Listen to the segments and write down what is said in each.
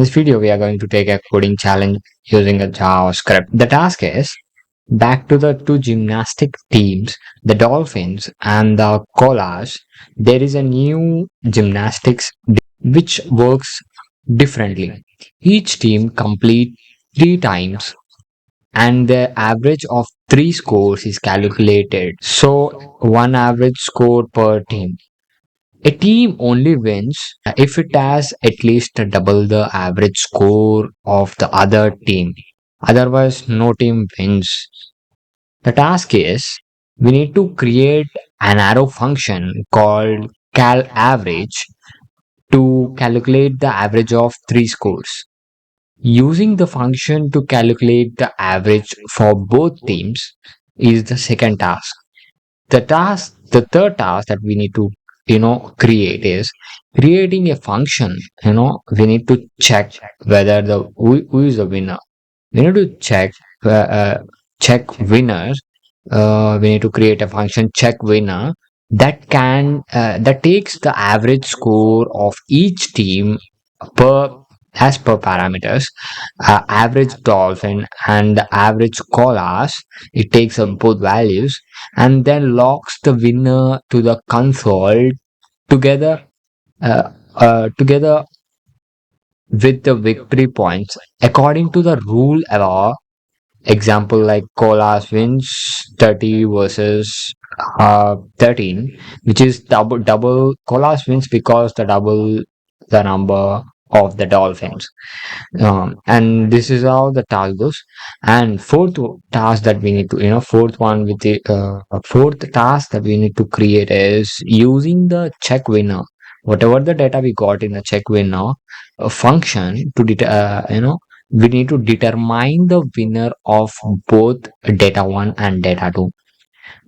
this video, we are going to take a coding challenge using a JavaScript. The task is back to the two gymnastic teams, the Dolphins and the Koalas. There is a new gymnastics which works differently. Each team complete 3 times and the average of 3 scores is calculated. So one average score per team. A team only wins if it has at least double the average score of the other team. Otherwise, no team wins. The task is we need to create an arrow function called cal average to calculate the average of 3 scores. Using the function to calculate the average for both teams is the second task. The third task that we need to create is creating a function. We need to check whether who is the winner. We need to check winners. We need to create a function check winner that takes the average score of each team per as per parameters, average dolphin and the average koalas. It takes up both values and then logs the winner to the console together together with the victory points according to the rule of example, like koalas wins 30 versus 13, which is double koalas wins because the double the number of the dolphins. And this is how the task goes. And fourth task that we need to fourth one with the fourth task that we need to create is using the check winner, whatever the data we got in the check winner function to we need to determine the winner of both data 1 and data 2.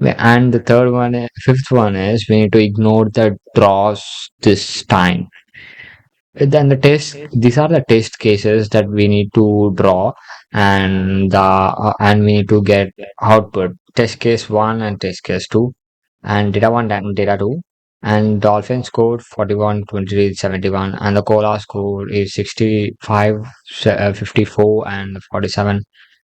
And the fifth one is we need to ignore the draws this time. Then these are the test cases that we need to draw, and we need to get output test case 1 and test case 2, and data 1 and data 2. And dolphin scored 41, 23, 71, and the cola score is 65, 54 and 47.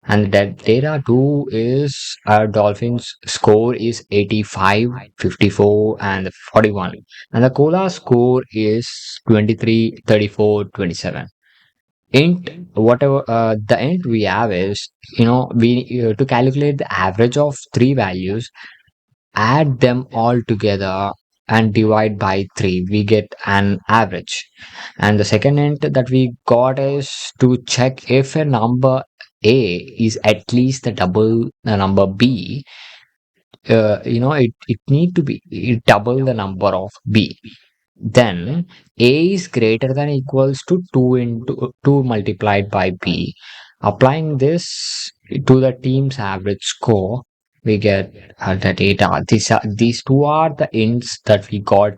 And that data 2 is dolphins score is 85, 54 and 41, and the cola score is 23, 34, 27. Int whatever the int we have is we to calculate the average of 3 values, add them all together and divide by 3, we get an average. And the second int that we got is to check if a number a is at least the double the number b. It need to be double the number of b. Then a is greater than equals to 2 into 2 multiplied by b. Applying this to the team's average score, we get the data. These two are the ints that we got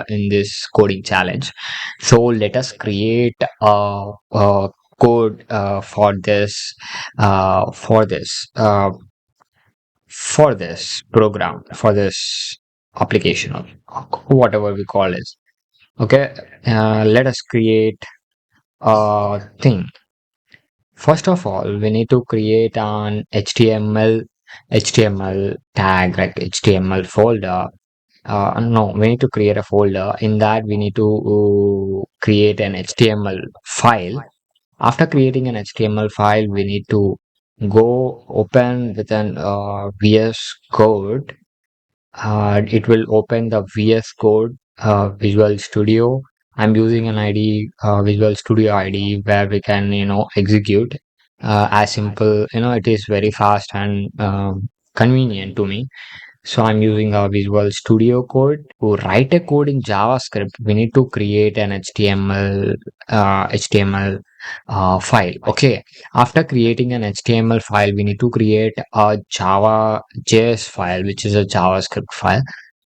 in this coding challenge. So let us create a code for this program, for this application, or whatever we call it. Okay, let us create a thing. First of all, we need to create an HTML tag, like HTML folder. No, we need to create a folder. In that, we need to create an HTML file. After creating an HTML file, we need to go open with an VS Code. It will open the VS Code Visual Studio. I'm using an ID, Visual Studio ID, where we can execute as simple. It is very fast and convenient to me. So I'm using a Visual Studio Code. To write a code in JavaScript, we need to create an HTML file. Okay. After creating an HTML file, we need to create a JS file, which is a JavaScript file.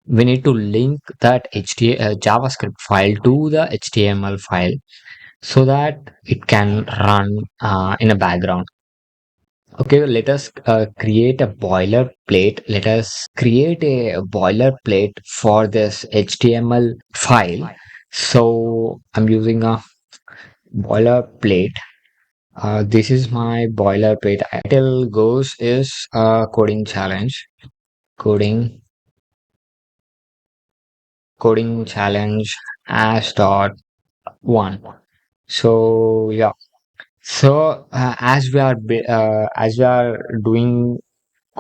We need to link that JavaScript file to the HTML file so that it can run in a background. Okay, let us create a boilerplate. Let us create a boilerplate for this HTML file. So I'm using a boilerplate. This is my boilerplate. Title goes is coding challenge. Coding coding challenge as dot one. So yeah. So as we are doing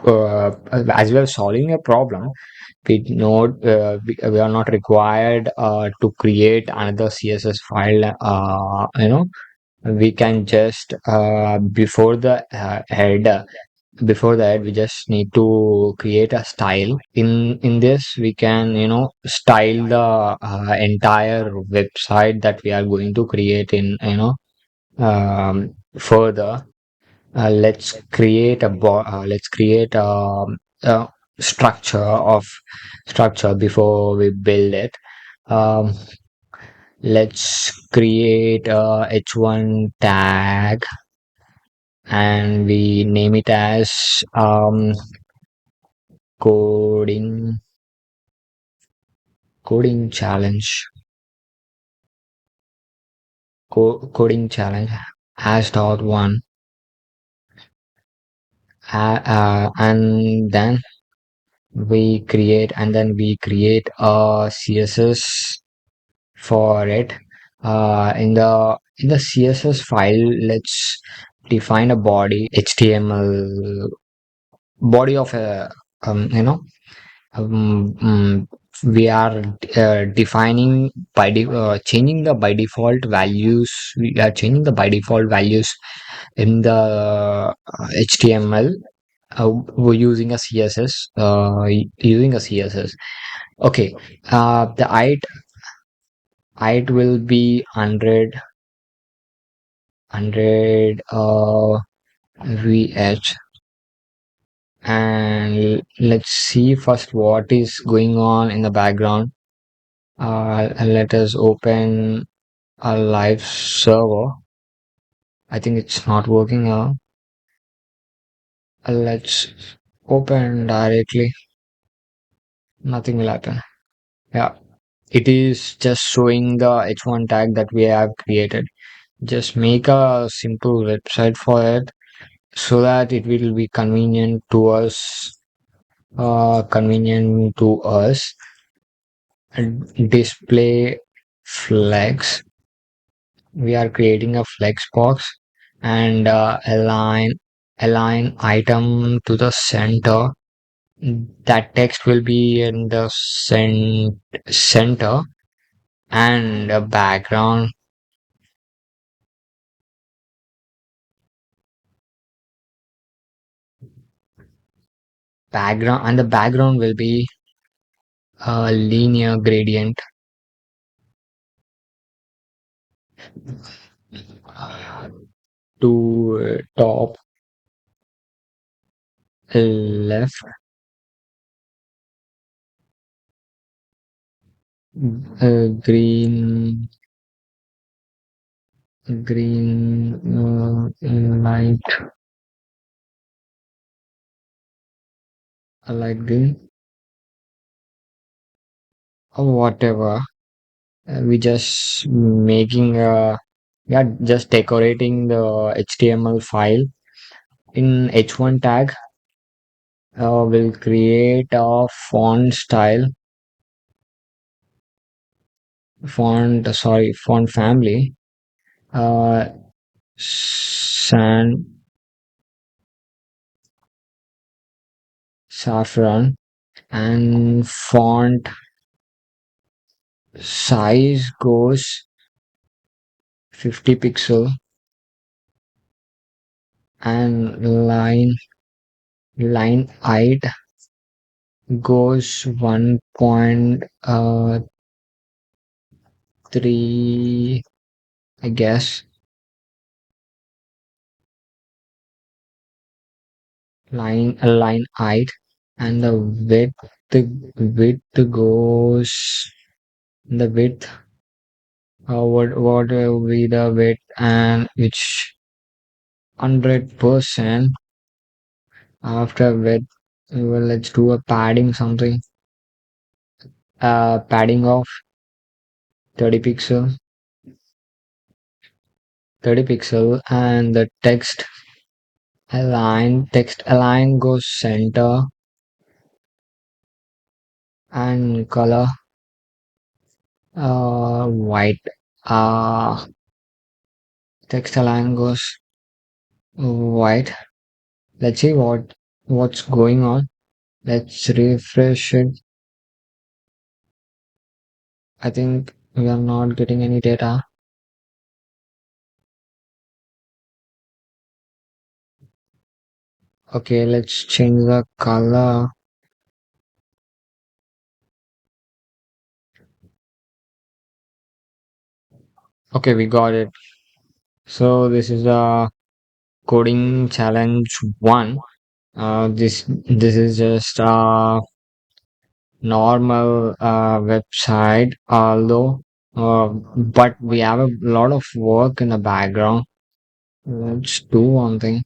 as we are solving a problem, we are not required to create another CSS file. We can just before that we just need to create a style. In this we can style the entire website that we are going to create in further. Let's create a structure before we build it. um, let's create a h1 tag, and we name it as coding coding challenge coding challenge as dot one. And then we create a css for it. In the css file, let's define a body html body of a um, um, we are defining changing the by default values. We are changing the by default values in the html. We're using a css using a css. Okay. The height will be 100 vh. And let's see first what is going on in the background. Let us open a live server. I think it's not working now. Let's open directly. Nothing will happen. Yeah, it is just showing the h1 tag that we have created. Just make a simple website for it so that it will be convenient to us. Display flex. We are creating a flex box, and align item to the center. That text will be in the center, and a background, and the background will be a linear gradient to top left. Green light, light green, or whatever. We just making a yeah, just decorating the html file. In h1 tag, we'll create a font family. uh san saffron, and font size goes 50 pixel, and line height goes 1.3, I guess. Line height, and the width goes the width. What will be the width, and which 100%. After width, well, let's do a padding something. Padding of 30 pixel. 30 pixel, and the text align goes center, and color white. Text align goes white. Let's see what's going on. Let's refresh it. I think we are not getting any data. Okay, let's change the color. Okay, we got it. So this is a coding challenge one. This is just a normal website, although but we have a lot of work in the background. Let's do one thing.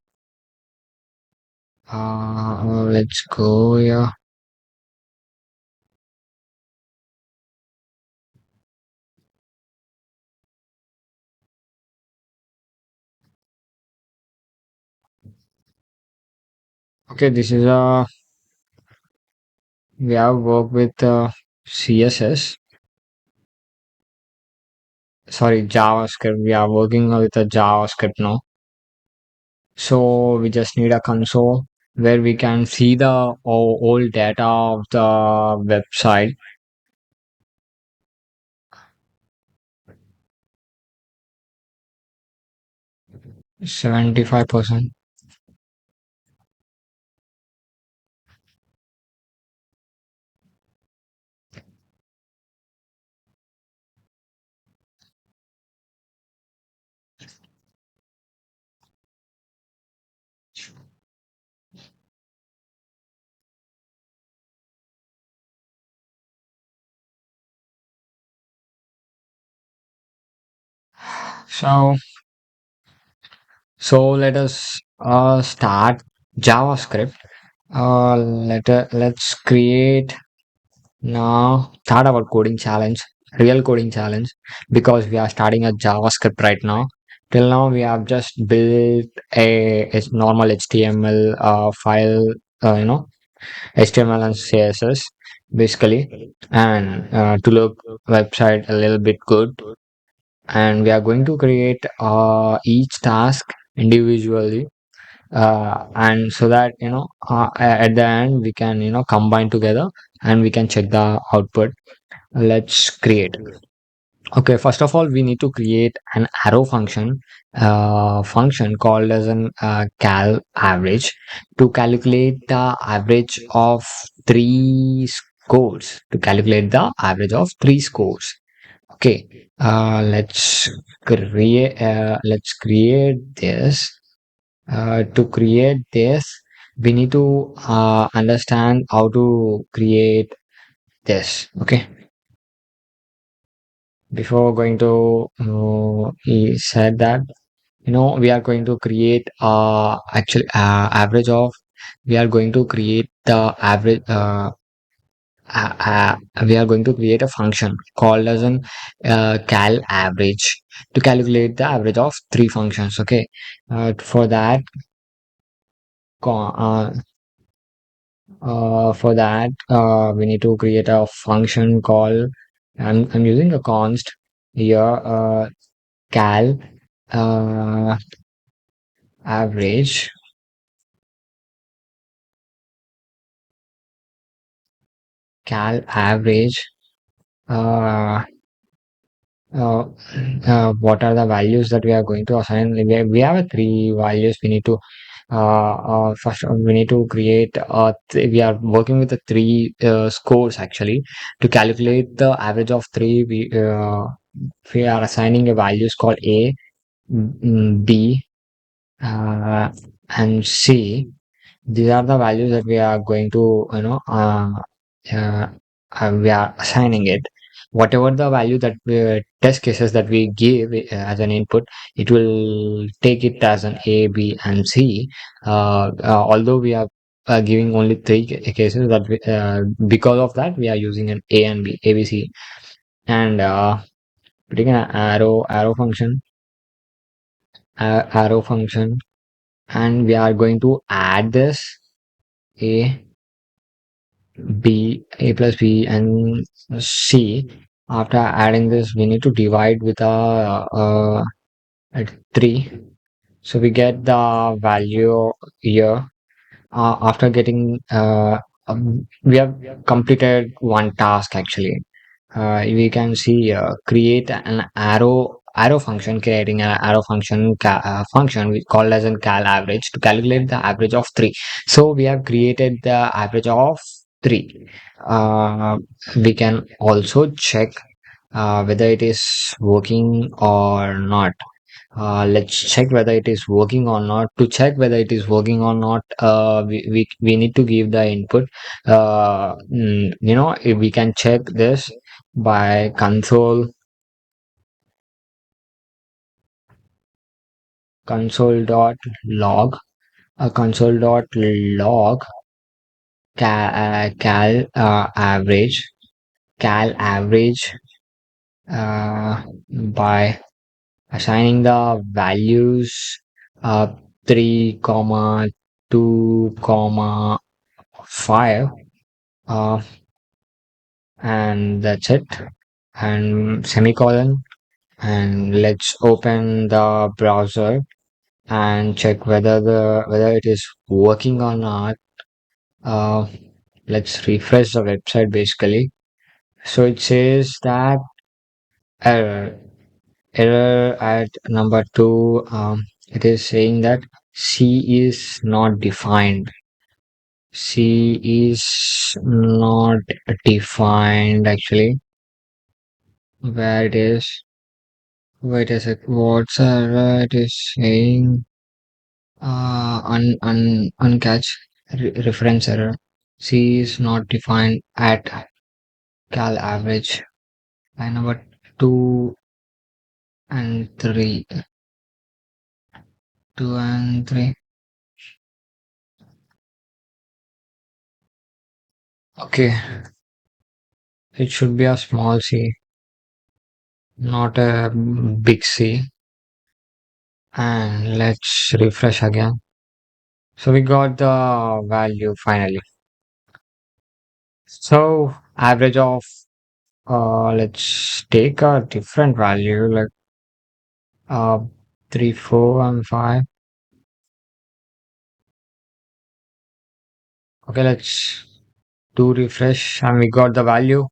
Let's go here. Okay, this is a we have worked with CSS. Sorry, JavaScript. We are working with a JavaScript now. So we just need a console where we can see the old data of the website. 75%. So let us start JavaScript. Let's create now start our coding challenge, real coding challenge, because we are starting a JavaScript right now. Till now, we have just built a normal HTML file, HTML and CSS basically, and to look website a little bit good. And we are going to create each task individually, and so that at the end we can combine together and we can check the output. Let's create. Okay, first of all, we need to create an arrow function called as an cal average to calculate the average of three scores. To calculate the average of three scores. Okay, let's create this. To create this, we need to understand how to create this. Okay, before going to he said that we are going to create actually average of we are going to create the average we are going to create a function called as an cal average to calculate the average of three functions. Okay, for that co- uh, we need to create a function called I'm using a const here, cal uh, average, cal average uh, uh, what are the values that we are going to assign. We have a three values we need to first we need to create we are working with the three scores actually. To calculate the average of three, we are assigning a values called a, b, uh, and c. These are the values that we are going to uh, we are assigning it. Whatever the value that test cases that we give as an input, it will take it as an a, b, and c. Although we are giving only three cases, that because of that we are using an a and b, a, b, c, and putting an arrow function. arrow function, and we are going to add this a a plus b and c. After adding this, we need to divide with at 3, so we get the value here. After getting we have completed one task actually. We can see create an arrow function, creating an arrow function function we called as an cal average to calculate the average of 3. So we have created the average of 3. uh, we can also check whether it is working or not. Let's check whether it is working or not. To check whether it is working or not, we need to give the input. If we can check this by console.log, console.log cal average by assigning the values uh, 3 comma 2 comma 5, uh, and that's it, and semicolon, and let's open the browser and check whether it is working or not. uh, let's refresh the website basically. So it says that error error at number 2. It is saying that c is not defined. C is not defined actually. Where it is? Wait a sec. What's error? It is saying uncatch reference error. C is not defined at cal average. Line number 2 and 3. 2 and 3. Okay, it should be a small c, not a big C. And let's refresh again. So we got the value finally. So average of let's take a different value like uh 3, 4, and 5. Okay, let's do refresh and we got the value.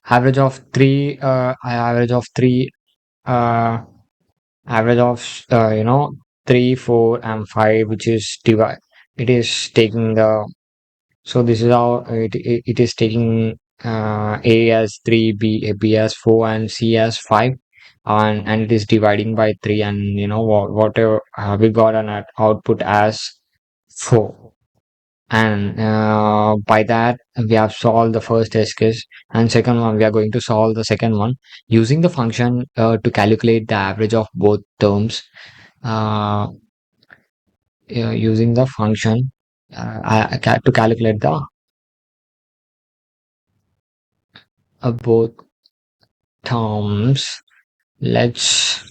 Average of 3, uh average of 3, 4, and 5, which is divide. It is taking the So this is how it is taking A as 3, B as 4, and C as 5, and it is dividing by 3, and whatever we got an output as 4. And by that we have solved the first test case, and second one we are going to solve the second one using the function to calculate the average of both terms. Uh, Using the function to calculate the both terms. Let's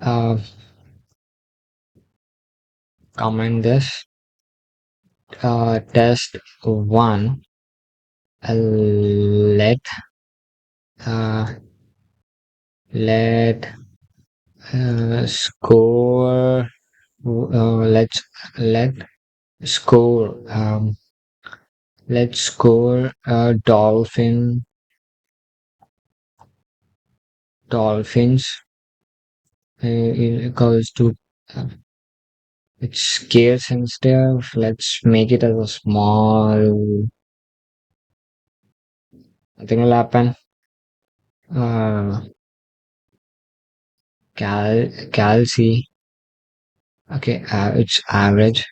uh, comment this test one. Let uh, let score. Let score. Let's score dolphins equals to. Uh, it's case sensitive. Let's make it as a small. Nothing will happen. Uh, cal c. Okay, it's average.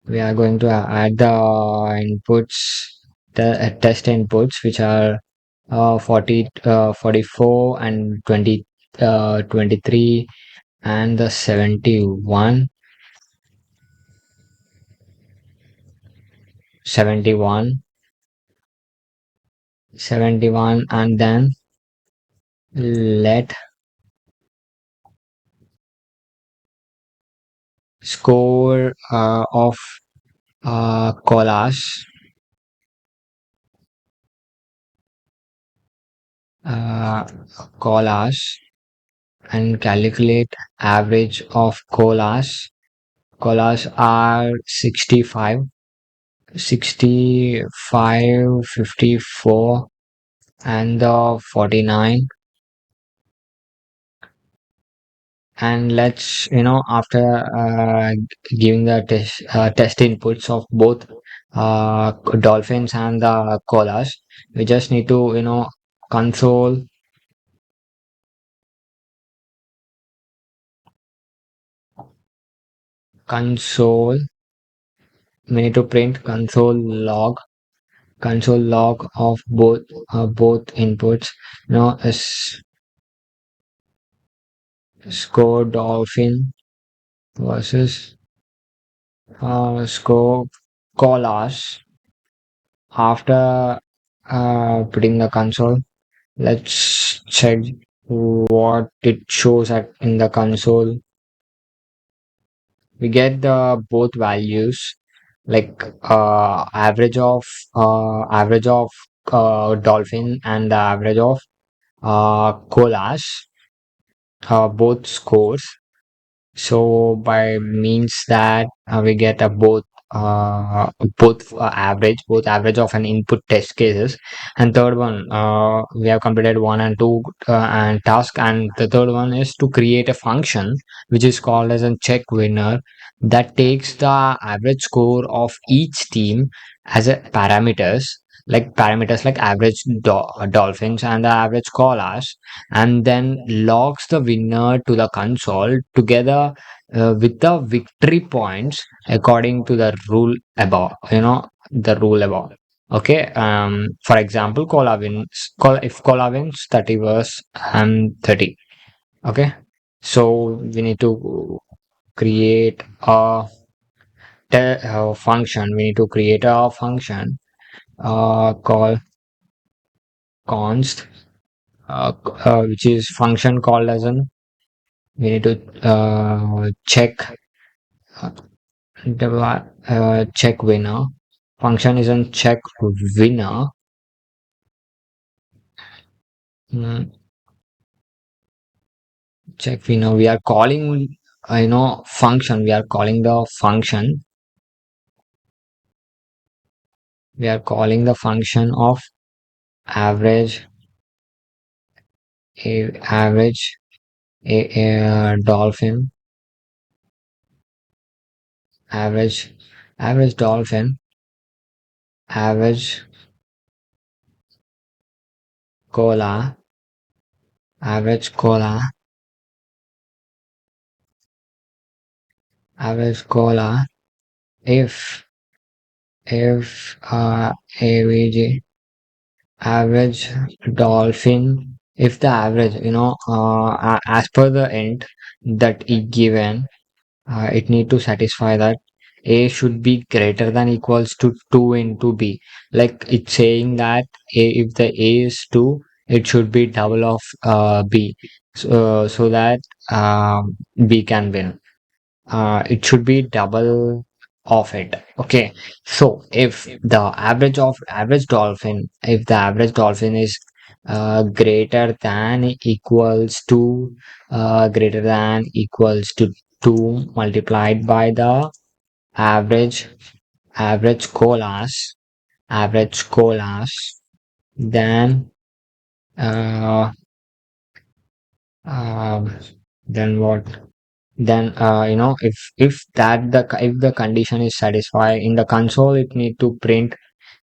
We are going to add the inputs, the test inputs, which are 40, 44, and 20, 23, and the 71, 71, 71, and then let score of collage, uh, collage, and calculate average of collage. Collage are 65, 65, 54, and the 49. And let's, after giving the test inputs of both dolphins and the koalas, we just need to, console console we need to print console log of both inputs, score dolphin versus score koalas. After putting the console, let's check what it shows in the console. We get the both values, like average of dolphin and the average of koalas, both scores. So by means that we get a both average of an input test cases. And third one, we have completed one and two and task, and the third one is to create a function which is called as a check winner, that takes the average score of each team as a parameters like average dolphins and the average koalas, and then logs the winner to the console together with the victory points according to the rule above, the rule above. Okay, for example, if Kola wins 30 versus 30. Okay, so we need to create a function. We need to create a function called const, which is function called as an, we need to check uh, check winner. Function is on check winner. Mm, check winner. We are calling, function. We are calling the function. We are calling the function of average, average, a dolphin, average, average dolphin, average cola, average cola, average cola. If average average dolphin, if the average, as per the end that is given, it need to satisfy that a should be greater than equals to 2 into b. Like it's saying that if the a is 2, it should be double of b, so that b can win. It should be double of it. Okay, so if the average dolphin is greater than equals to 2 multiplied by the average average colas, then uh, um then what, then if the condition is satisfied in the console, it need to print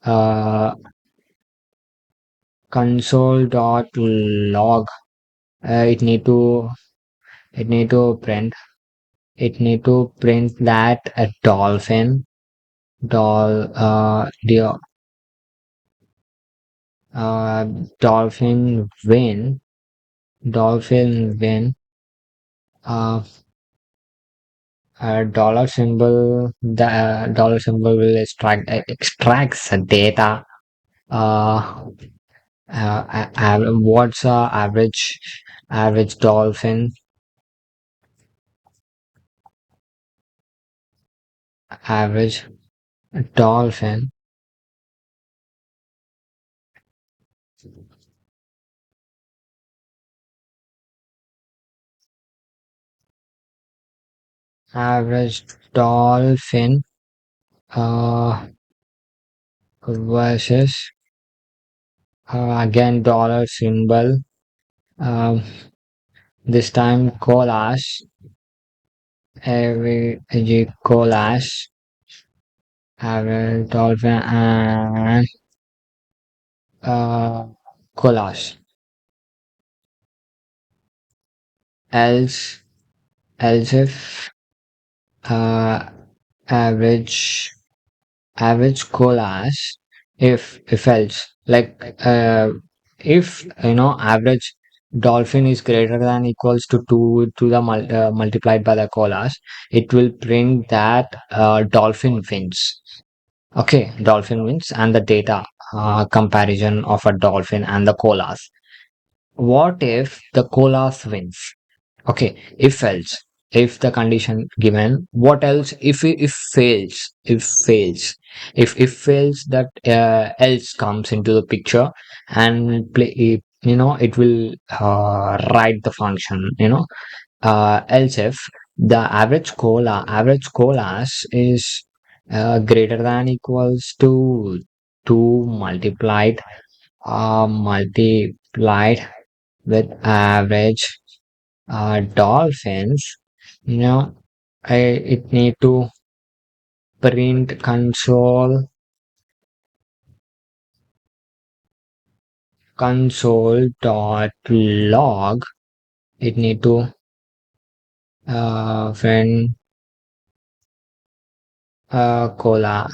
uh, console dot log. It need to it need to print that a uh, dolphin win dolphin win uh, dollar symbol will extracts the data. uh, what's average dolphin average dolphin, average dolphin uh, versus again dollar symbol. Um, this time collage, every collage, average dolphin and collage. Else, else if uh, average average collage, if else, like if average dolphin is greater than equals to 2 to the multiplied by the collage, it will print that dolphin wins. Okay, dolphin wins and the data comparison of a dolphin and the collage. What if the collage wins? Okay, if else, if the condition given, what else if fails, if fails, that else comes into the picture and play, it will write the function, else if the average colas is greater than equals to 2 multiplied with average dolphins, you know, it need to print console dot log. It need to print cola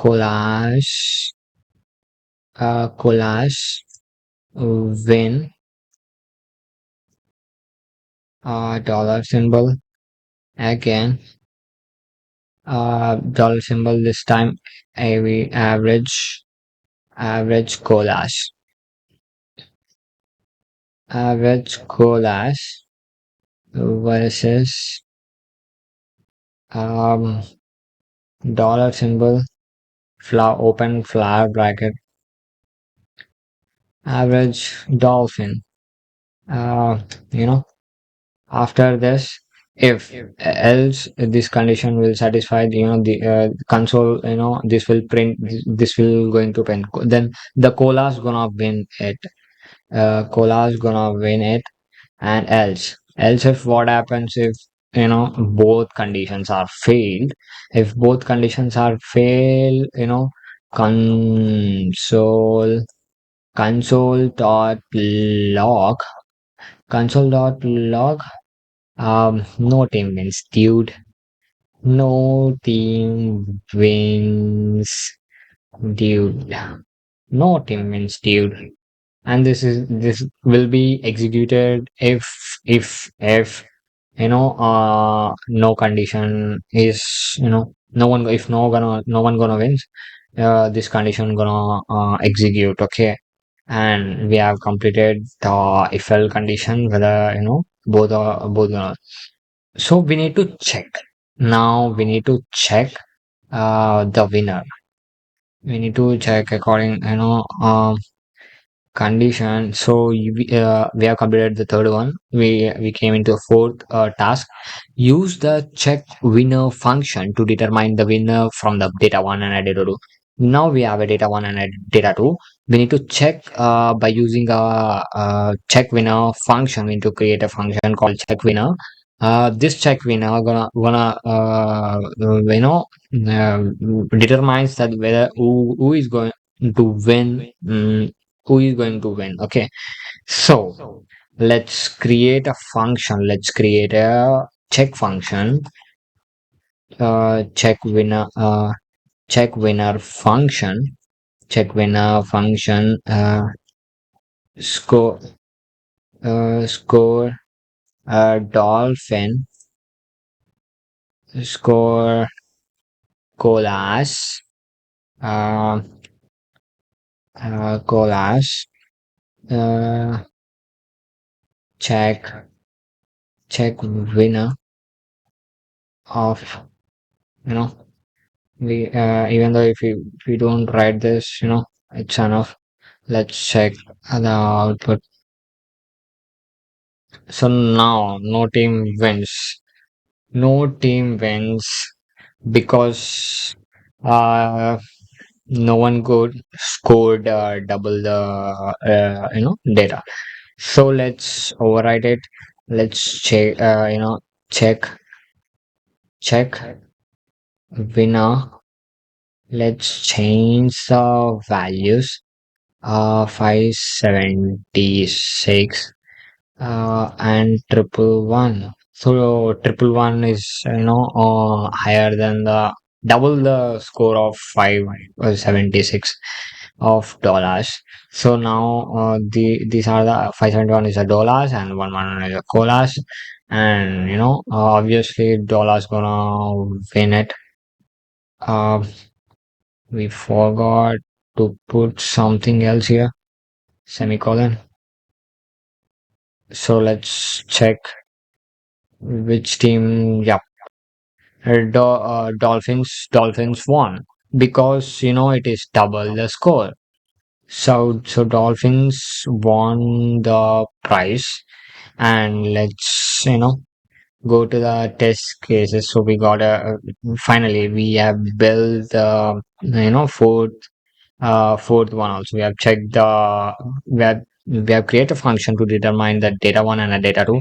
collage collage win dollar symbol again, dollar symbol this time, average collage versus um dollar symbol open flower bracket, average dolphin. uh you know After this, if else this condition will satisfy, the console, this will print, this will going to print, then the cola's gonna win it, cola's gonna win it. And else if what happens if both conditions are failed, if both conditions are failed, console console.log console.log, no team wins, dude. No team wins, dude. No team wins, dude. And this will be executed if no condition is, no one, if no one gonna wins, this condition gonna execute. Okay, and we have completed the if else condition, whether both gonna. So we need to check. Now we need to check the winner. We need to check according, condition. So we have completed the third one. We came into a fourth task. Use the check winner function to determine the winner from the data one and a data two. Now we have a data one and a data two. We need to check by using a check winner function. We need to create a function called check winner. This check winner gonna determines that whether who is going to win, who is going to win. Okay, so let's create a function. Let's create a check function, check winner function, score score dolphin, score colas, uh, colas, uh, check check winner, of, you know, we even though if we don't write this, it's enough. Let's check the output. So now no team wins. No team wins because no one good scored double the data. So let's override it. Let's check check winner. Let's change the values. 576 and triple one. So triple one is higher than the double the score of 576 of dollars. So now these are the 571 is a dollars and 111 is a colas, and obviously dollars gonna win it. Uh, we forgot to put something else here, semicolon. So let's check which team. Yeah, Dolphins won because it is double the score. So Dolphins won the prize, and let's go to the test cases. So we got a finally we have built the fourth one also. We have checked the we have created a function to determine the data one and the data two,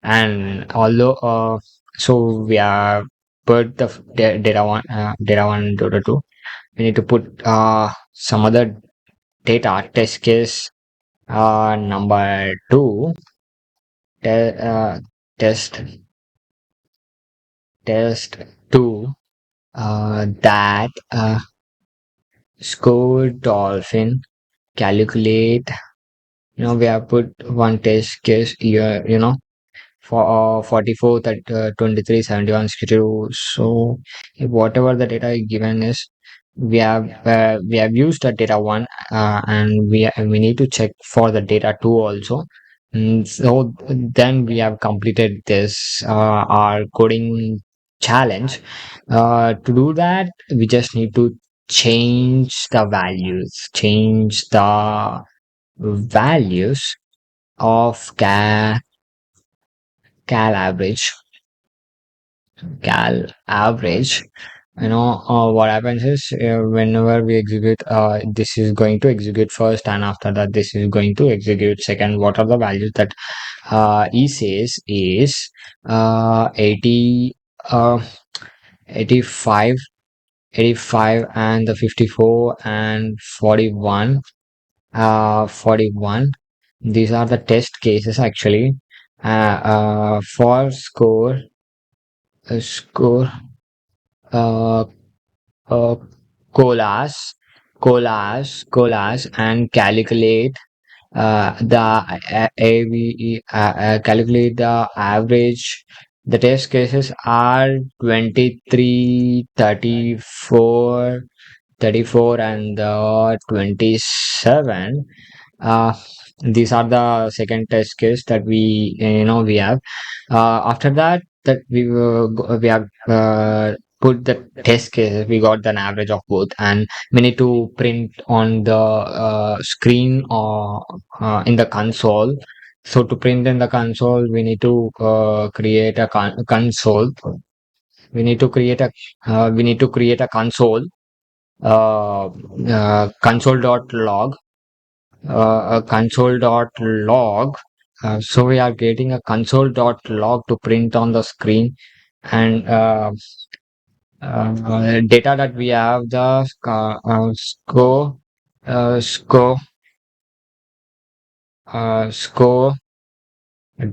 and although so we have put the data one and data two. We need to put some other data test case number two te- test test two that score dolphin calculate. We have put one test case here, for 44 that 23 71 schedule. So whatever the data given is, we have used the data one, and we need to check for the data two also. So then we have completed this our coding challenge. To do that, we just need to change the values of cal average cal average. What happens is, whenever we execute, this is going to execute first, and after that this is going to execute second. What are the values that he says is 80 uh, 85 85 and the 54 and 41 41. These are the test cases actually. For score uh, uh, colas and calculate calculate the average. The test cases are 23, 34, and 27. uh, these are the second test case that we have. After that, we have put the test case. We got an average of both, and we need to print on the screen or in the console. So to print in the console, we need to create a console. We need to create a console, console.log, a console.log. So we are getting a console.log to print on the screen, and data that we have the score score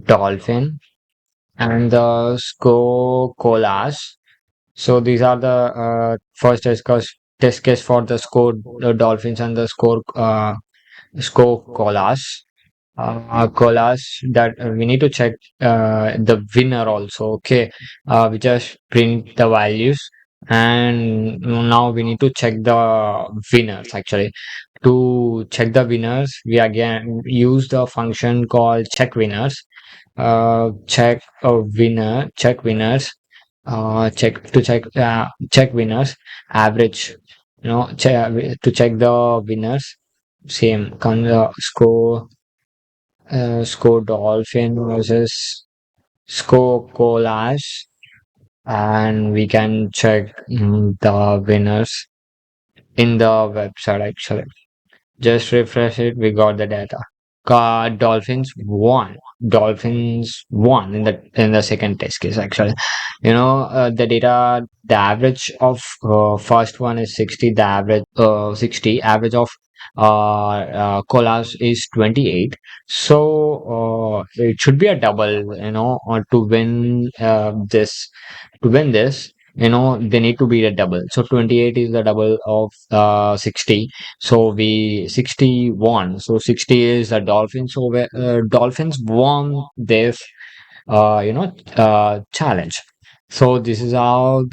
dolphin and the score colas. So these are the first test case for the score dolphins and the score colas. Colas that we need to check the winner also. Okay, we just print the values, and now we need to check the winners. Actually, to check the winners, we again use the function called check winners. Check winners. check winners average, to check the winners. Same come the score dolphin versus score collage, and we can check the winners in the website actually. Just refresh it. We got the data. Dolphins won. Dolphins won in the second test case. Actually, the data. The average of first one is 60. The average 60. Average of Colas is 28. So it should be a double. To win this. They need to be a double. So 28 is the double of 60. So we 61. So 60 is the Dolphins. So Dolphins won this challenge. So this is how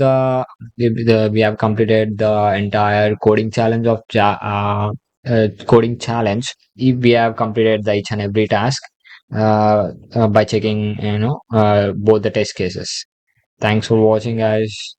we have completed the entire coding challenge of coding challenge. If we have completed the each and every task by checking both the test cases. Thanks for watching, guys.